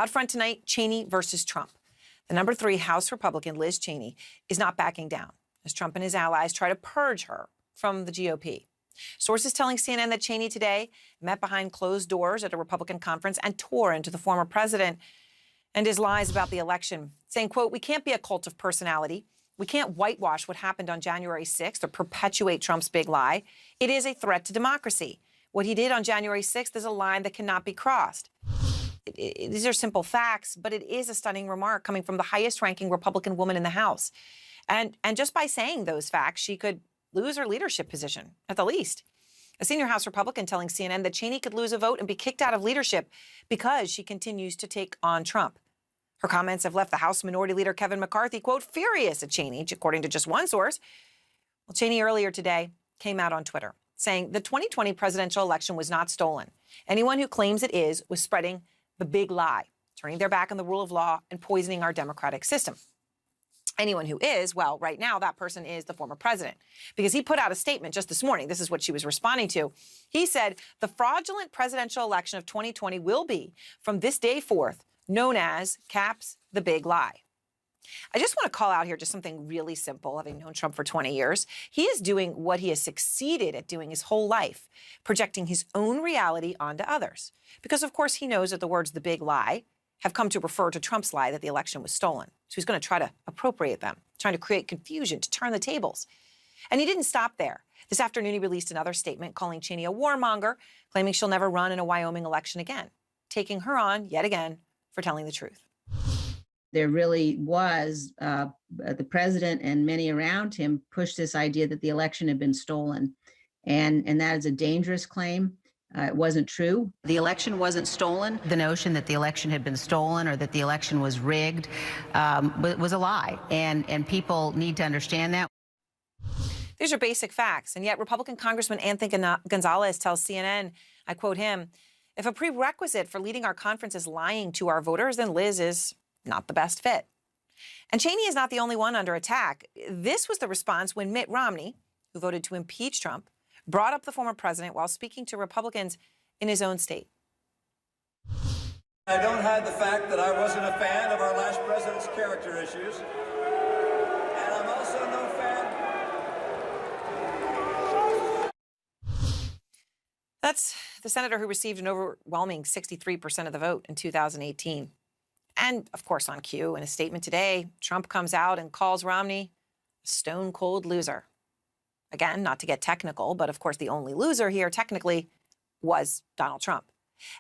Out front tonight, Cheney versus Trump. The number 3 House Republican, Liz Cheney, is not backing down as Trump and his allies try to purge her from the GOP. Sources telling CNN that Cheney today met behind closed doors at a Republican conference and tore into the former president and his lies about the election, saying, quote, "We can't be a cult of personality. We can't whitewash what happened on January 6th or perpetuate Trump's big lie. It is a threat to democracy. What he did on January 6th is a line that cannot be crossed." These are simple facts, but it is a stunning remark coming from the highest-ranking Republican woman in the House. And just by saying those facts, she could lose her leadership position, at the least. A senior House Republican telling CNN that Cheney could lose a vote and be kicked out of leadership because she continues to take on Trump. Her comments have left the House Minority Leader Kevin McCarthy, quote, furious at Cheney, according to just one source. Well, Cheney earlier today came out on Twitter saying the 2020 presidential election was not stolen. Anyone who claims it is was spreading the big lie, turning their back on the rule of law and poisoning our democratic system. Anyone who is, well, right now, that person is the former president, because he put out a statement just this morning. This is what she was responding to. He said, the fraudulent presidential election of 2020 will be, from this day forth, known as, caps, the big lie. I just want to call out here just something really simple, having known Trump for 20 years. He is doing what he has succeeded at doing his whole life, projecting his own reality onto others. Because, of course, he knows that the words the big lie have come to refer to Trump's lie that the election was stolen. So he's going to try to appropriate them, trying to create confusion, to turn the tables. And he didn't stop there. This afternoon, he released another statement calling Cheney a warmonger, claiming she'll never run in a Wyoming election again, taking her on, yet again, for telling the truth. There really was, the president and many around him pushed this idea that the election had been stolen. And that is a dangerous claim. It wasn't true. The election wasn't stolen. The notion that the election had been stolen or that the election was rigged was a lie. And people need to understand that. These are basic facts. And yet Republican Congressman Anthony Gonzalez tells CNN, I quote him, if a prerequisite for leading our conference is lying to our voters, then Liz is not the best fit. And Cheney is not the only one under attack. This was the response when Mitt Romney, who voted to impeach Trump, brought up the former president while speaking to Republicans in his own state. I don't hide the fact that I wasn't a fan of our last president's character issues. And I'm also no fan. That's the senator who received an overwhelming 63% of the vote in 2018. And, of course, on cue, in a statement today, Trump comes out and calls Romney a stone-cold loser. Again, not to get technical, but, of course, the only loser here, technically, was Donald Trump.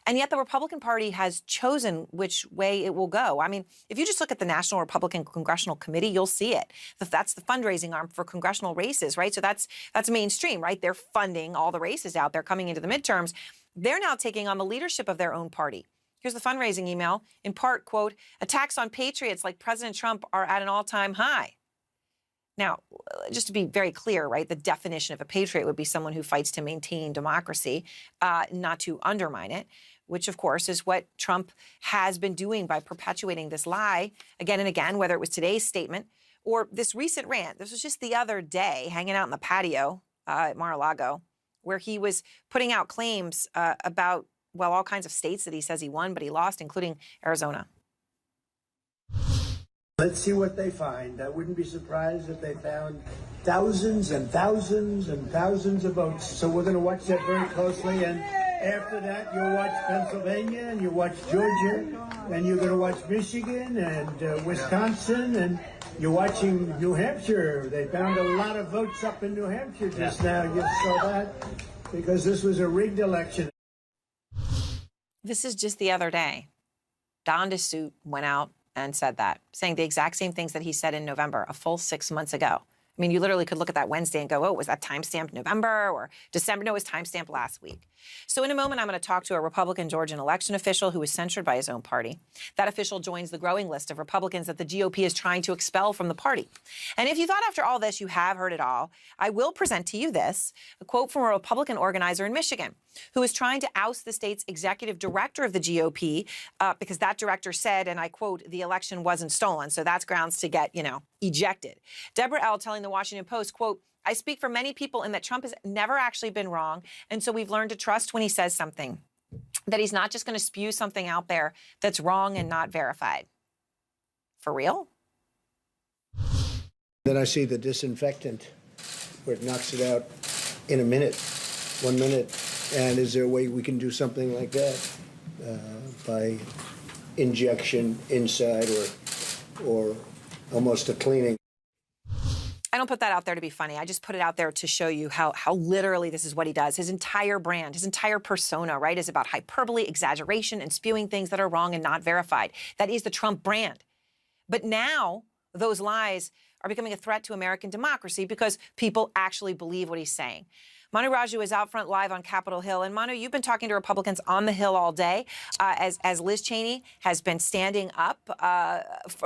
And yet the Republican Party has chosen which way it will go. I mean, if you just look at the National Republican Congressional Committee, you'll see it. That's the fundraising arm for congressional races, right? So that's mainstream, right? They're funding all the races out there coming into the midterms. They're now taking on the leadership of their own party. Here's the fundraising email. In part, quote, attacks on patriots like President Trump are at an all-time high. Now, just to be very clear, right, the definition of a patriot would be someone who fights to maintain democracy, not to undermine it, which, of course, is what Trump has been doing by perpetuating this lie again and again, whether it was today's statement or this recent rant. This was just the other day, hanging out in the patio at Mar-a-Lago, where he was putting out claims about, well, all kinds of states that he says he won, but he lost, including Arizona. Let's see what they find. I wouldn't be surprised if they found thousands and thousands and thousands of votes. So we're going to watch that very closely. And after that, you'll watch Pennsylvania and you'll watch Georgia and you're going to watch Michigan and Wisconsin and you're watching New Hampshire. They found a lot of votes up in New Hampshire just now. You saw that because this was a rigged election. This is just the other day. Donned his suit, went out and said that, saying the exact same things that he said in November, a full 6 months ago. I mean, you literally could look at that Wednesday and go, oh, was that timestamped November or December? No, it was timestamped last week. So in a moment, I'm going to talk to a Republican Georgian election official who was censured by his own party. That official joins the growing list of Republicans that the GOP is trying to expel from the party. And if you thought after all this you have heard it all, I will present to you this, a quote from a Republican organizer in Michigan who is trying to oust the state's executive director of the GOP because that director said, and I quote, the election wasn't stolen. So that's grounds to get, ejected. Deborah L. telling the Washington Post, quote, I speak for many people in that Trump has never actually been wrong, and so we've learned to trust when he says something. that he's not just going to spew something out there that's wrong and not verified. For real? Then I see the disinfectant where it knocks it out in a minute, 1 minute. And is there a way we can do something like that by injection inside or almost a cleaning? I don't put that out there to be funny. I just put it out there to show you how literally this is what he does. His entire brand, his entire persona, right, is about hyperbole, exaggeration, and spewing things that are wrong and not verified. That is the Trump brand. But now those lies are becoming a threat to American democracy because people actually believe what he's saying. Manu Raju is out front live on Capitol Hill. And Manu, you've been talking to Republicans on the Hill all day as Liz Cheney has been standing up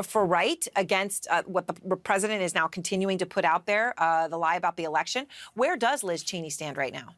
for right against what the president is now continuing to put out there, the lie about the election. Where does Liz Cheney stand right now?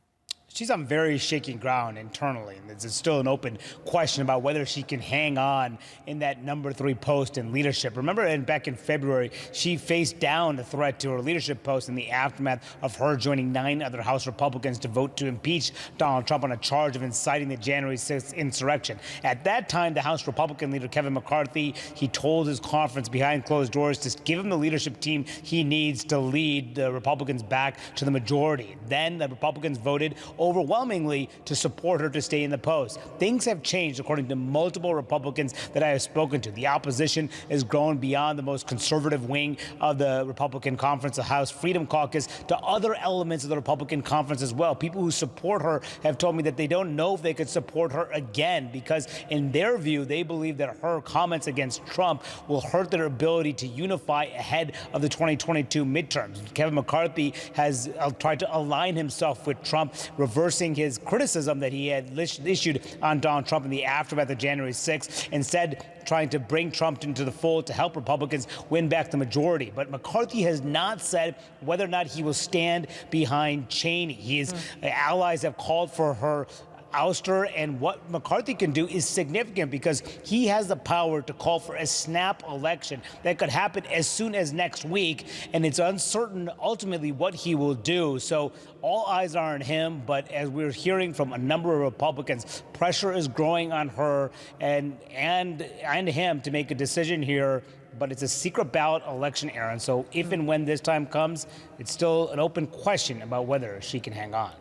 She's on very shaky ground internally, and there's still an open question about whether she can hang on in that number 3 post in leadership. Remember, back in February, she faced down the threat to her leadership post in the aftermath of her joining 9 other House Republicans to vote to impeach Donald Trump on a charge of inciting the January 6th insurrection. At that time, the House Republican leader, Kevin McCarthy, he told his conference behind closed doors to give him the leadership team he needs to lead the Republicans back to the majority. Then the Republicans voted overwhelmingly to support her to stay in the post. Things have changed, according to multiple Republicans that I have spoken to. The opposition has grown beyond the most conservative wing of the Republican conference, the House Freedom Caucus, to other elements of the Republican conference as well. People who support her have told me that they don't know if they could support her again because, in their view, they believe that her comments against Trump will hurt their ability to unify ahead of the 2022 midterms. Kevin McCarthy has tried to align himself with Trump, reversing his criticism that he had issued on Donald Trump in the aftermath of January 6th, instead trying to bring Trump into the fold to help Republicans win back the majority. But McCarthy has not said whether or not he will stand behind Cheney. His allies have called for her ouster, and what McCarthy can do is significant because he has the power to call for a snap election that could happen as soon as next week, and it's uncertain ultimately what he will do. So all eyes are on him, but as we're hearing from a number of Republicans, pressure is growing on her and him to make a decision here. But it's a secret ballot election, Aaron. So if and when this time comes, it's still an open question about whether she can hang on.